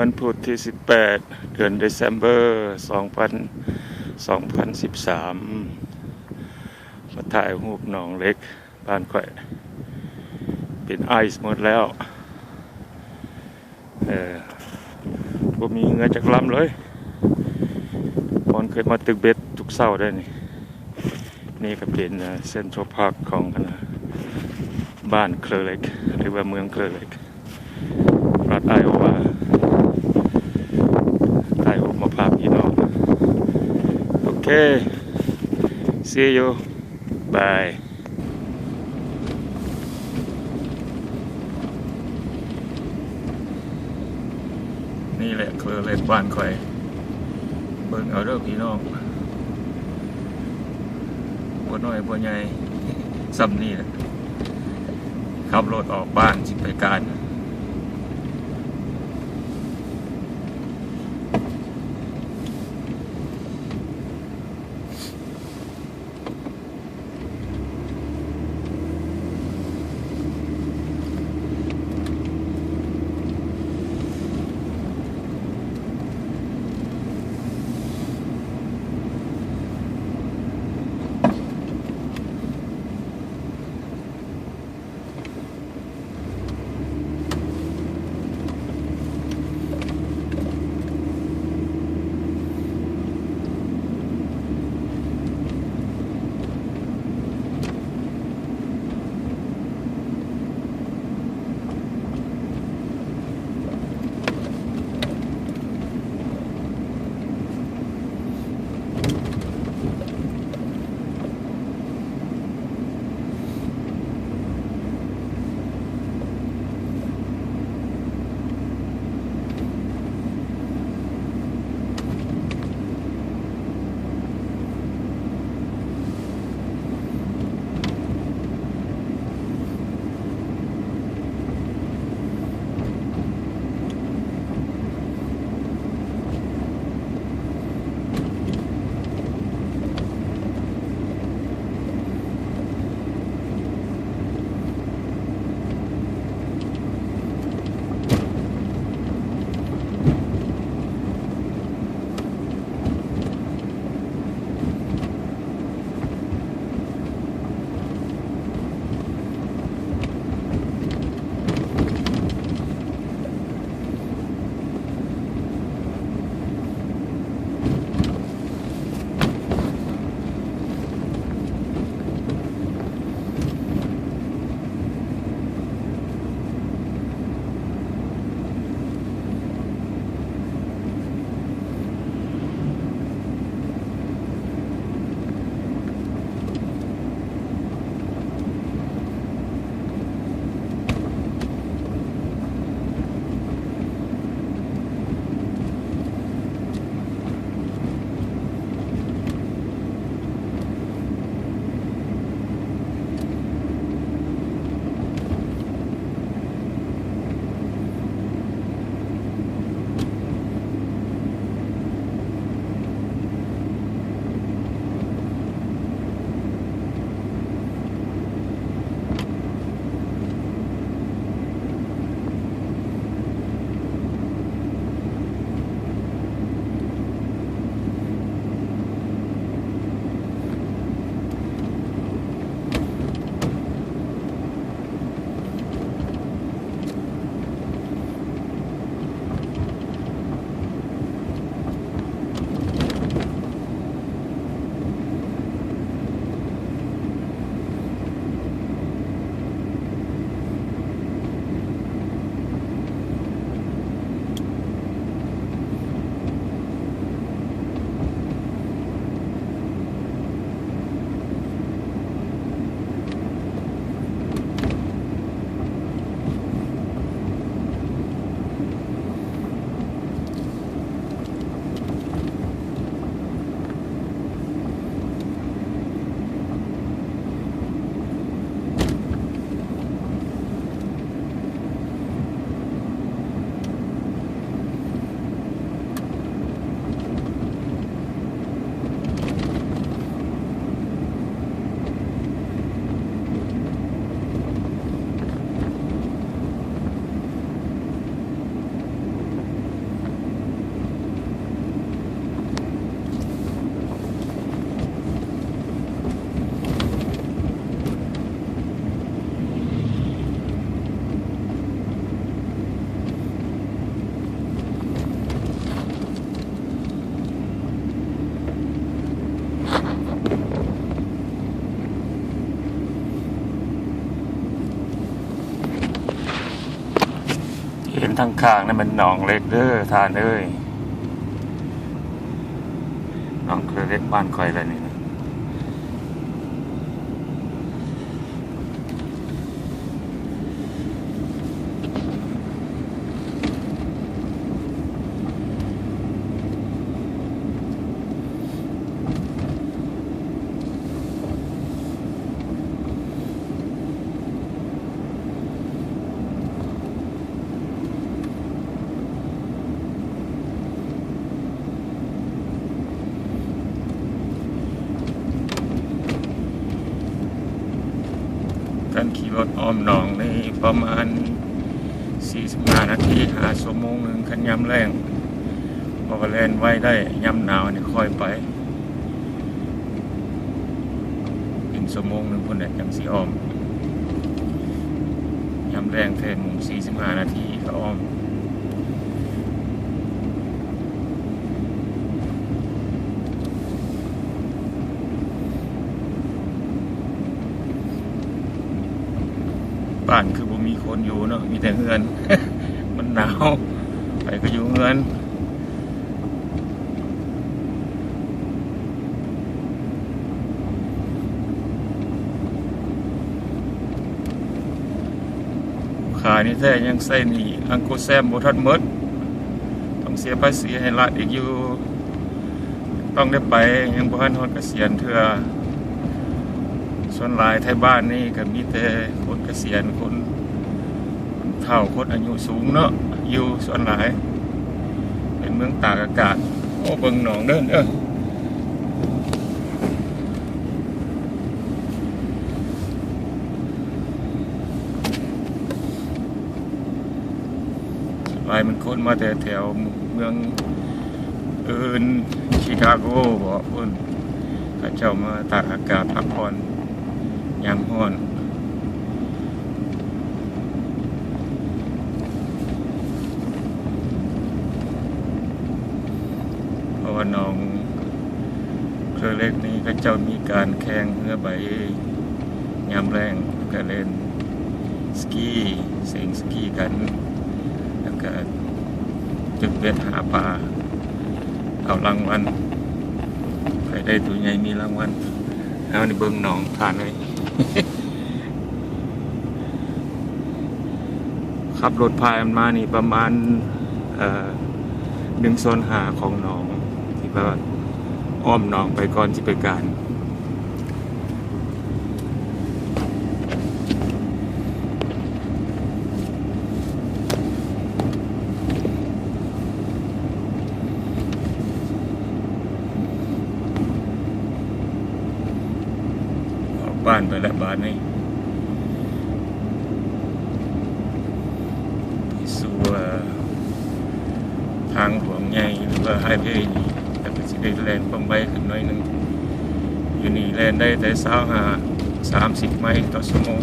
วันพุธที่18เดือนเดซ ember 2013มาถ่ายรูปหนองเล็กบ้านข่อยเป็นไอซ์หมดแล้วบ่มีเงือจากลำเลยก่อนเคยมาตึกเบ็ดทุกเช้าได้นี่ก็เป็นเส้นทรพาร์คของบ้านเคลอเล็กหรือว่าเมืองเคลอเล็กรัฐไอโอวาถ่ายรูปมาพาพี่น้องโอเค see you bye นี่แหละเคลอเล็กบ้านข่อยเบิ่งเอาเด้อพี่น้องบัวน้อยบัวใหญ่ซ้ำนี่แหละขับรถออกบ้านสิไปการ ทางข้างนั่นมันหนองเล็กเด้อทานเอ้ยหนองเคยเล็กบ้านคอยอะไรนี่นะการขี่รถอ้อมหนองนี่ประมาณ45 นาที5 ชั่วโมงหนึ่งคันยามแรงพอแล่นไว้ได้ยามหนาวนี่ค่อยไปเป็นชั่วโมงหนึ่งพุ่นแหละจังสิอ้อมยามแรงแทนหมู่45 นาทีก็อ้อมบ้านคือบ่มีคนอยู่เนาะมีแต่เฮือน มันหนาวไปก็อยู่เฮือนขายนี่แท้ยังใส่หนี้อังโกแซมบ่ทันหมดต้องเสียภาษีให้รัฐอีกอยู่ต้องได้ไปยังบ่ทันฮอดเกษียณเทื่อส่วนหลายไทยบ้านนี่ก็มีแต่คนเกษียณคนเฒ่าคนอายุสูงเนาะอยู่ส่วนหลายเป็นเมืองตากอากาศโอ้เบิ่งหนองเด้อหลายมันคนมาแต่แถวเมืองอื่นชิคาโกบ่เพิ่นเขาเจ้ามาตากอากาศพักผ่อนยามร้อนเพราะว่าน้องเครือเล็กนี้เขาเจ้ามีการแข่งเรือใบยามแรงก็เล่นสกีเซ็งสกีกันแล้วก็จึกเบ็ดหาปลาเอารางวัลใครได้ตัวใหญ่มีรางวัลเอาในเบิ่งหนองทานเลย ขับรถพายมันมานี่ประมาณ1/5ของหนองที่ว่าอ้อมหนองไปก่อนที่ไปการออกบ้านไปแล้วบ้านนี้สู่ทางหลวงใหญ่หรือว่าไฮเวย์นี่แต่ก็สิได้แล่นความไวขึ้นหน่อยนึงอยู่นี่แล่นได้แต่30 ไมล์ต่อชั่วโมง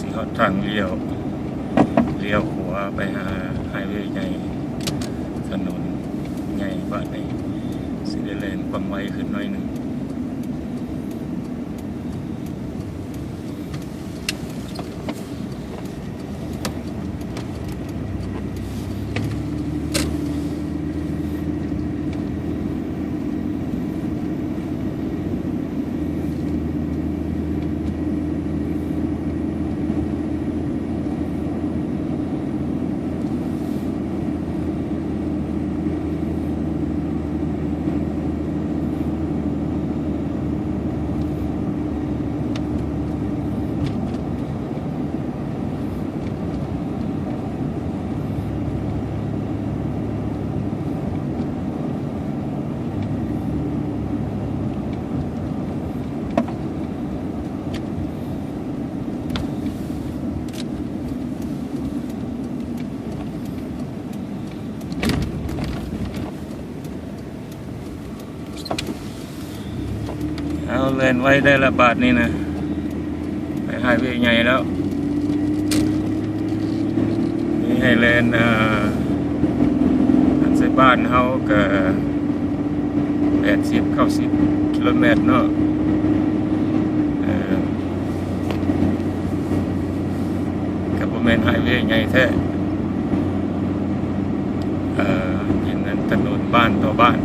สิฮอดทางเลี้ยวขวาไปหาไฮเวย์ใหญ่ถนนใหญ่บ้านนี้สิได้แล่นความไวขึ้นหน่อยนึง เอาเล่นไว้ได้ละบาทนี่นะไปไฮเวย์ใหญ่แล้วนี่ให้เล่นอันใส่บ้านเฮาก็80-90 กิโลเมตรเนาะกับบ่แม่นไฮเวย์ใหญ่แท้เป็นนั้นถนนบ้านต่อบ้าน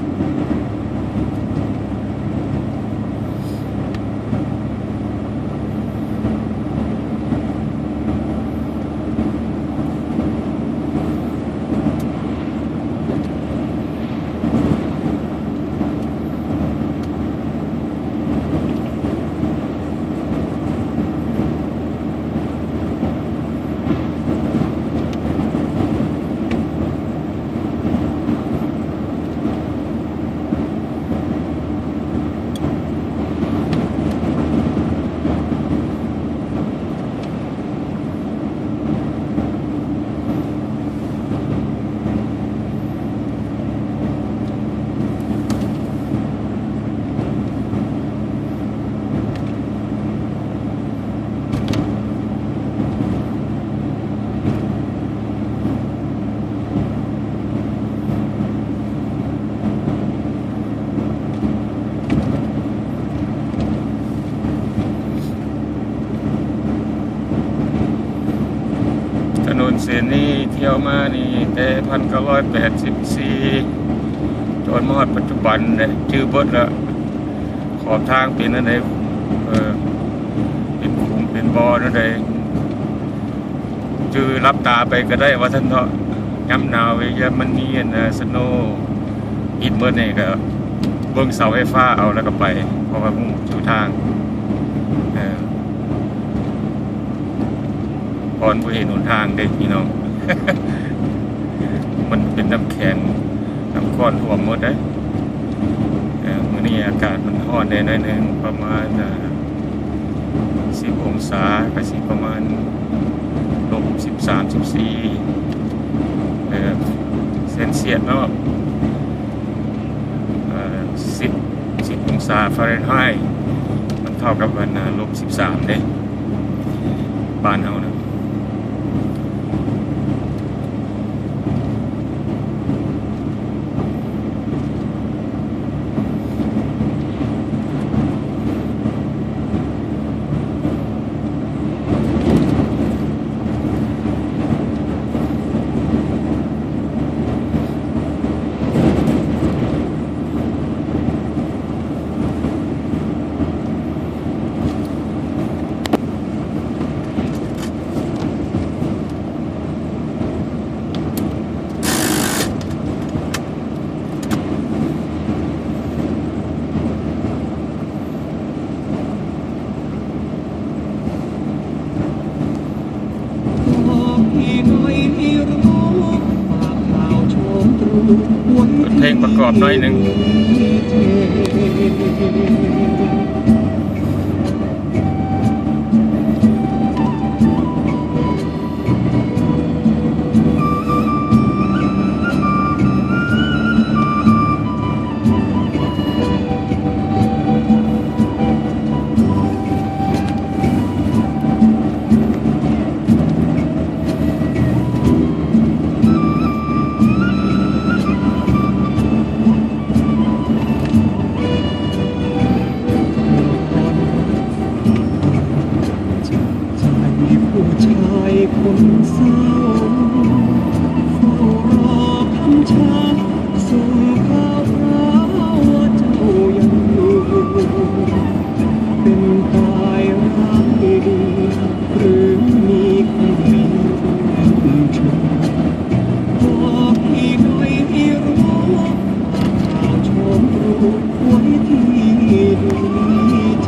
ถนนเส้นนี้เที่ยวมานี่แต่1984จนมาฮอดปัจจุบันเนี่ยชื่อเบิดแล้วขอบทางเป็นอันใดเป็นขุมเป็นบ่อนั่นใดชื่อรับตาไปก็ได้ว่าท่านเนาะย้ำหนาวเวยมันนี่สโนอิดเมื่อนี่ก็เบิ่งเสาไฟฟ้าเอาแล้วก็ไปเพราะว่ามุ่งสู่ทางพรบ่เห็นหนทางเด็กพี่น้อง มันเป็นน้ำแข็งน้ำก้อนท่วมหมดได้มื้อนี้อากาศมันร้อนได้หน่อยนึงประมาณ10 องศาก็สิประมาณ-13-14เซนเซียสเนาะ10 องศาฟาเรนไฮต์มันเท่ากับวัน-13เด้บ้านเฮานะเพลงประกอบหน่อยหนึ่งคนเศร้าเฝ้ารอคำช้าส่งข่าวคราวว่าเจ้ายังอยู่เป็นตายร้ายดีหรือมีคนมีชมบอกพี่หน่อยให้รู้ข่าวชมรู้ไว้ที่ดูเท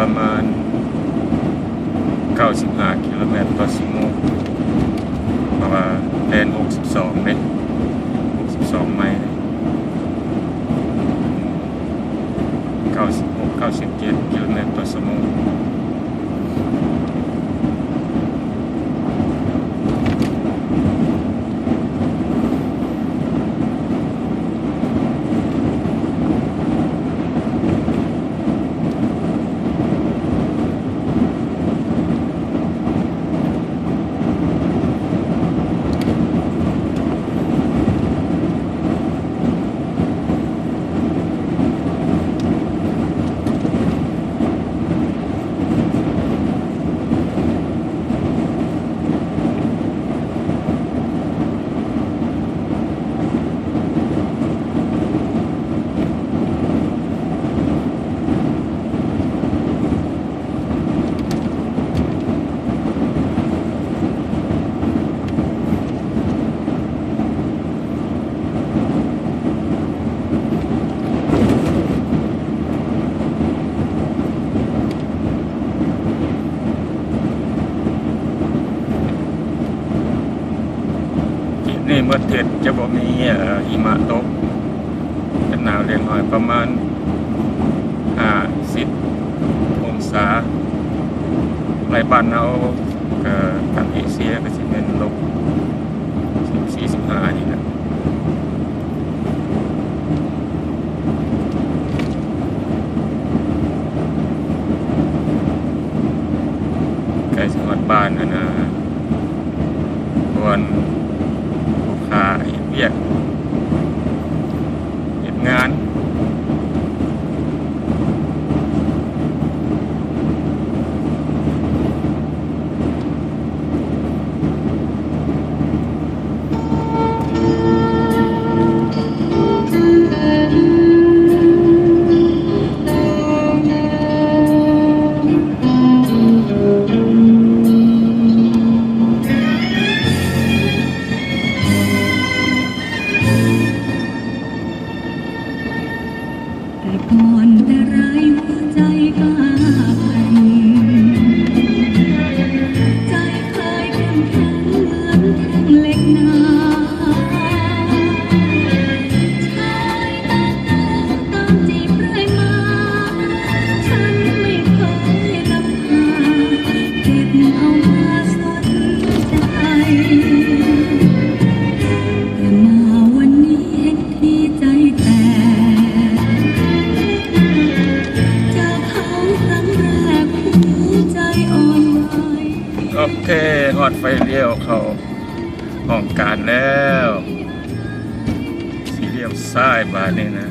ประมาณ95กิโลเมตรต่อชั่วโมงเพราะว่าเลน62เนี่ย62ไมล์96-97กิโลเมตรต่อชั่วโมงนี่เมื่อเทศจะบอกมีหิมะตกจะหนาวเล็กน้อยประมาณ50 องศาในบ้านเราทางเอเชียก็จะเป็นลบ14-15นี่นะใกล้จังหวัดบ้านนะควรเวียกเฮ็ดงานแต่ก่อนแต่ไรหัวใจกล้าแกร่งใจเคยเข้มแข็งเหมือนแท่งเหล็กหนาชายตาแดงตามจีบเรื่อยมาฉันไม่เคยนำพาเก็บเอามาสนใจแต่มาวันนี้เห็นที่ใจแตก โอเคฮอดไฟเลี้ยวเข้าห้องการแล้วสีเลี้ยวซ้ายบาทนี่นะ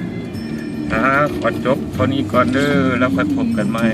ขอจบเท่านี้ก่อนเด้อแล้วค่อยพบกันใหม่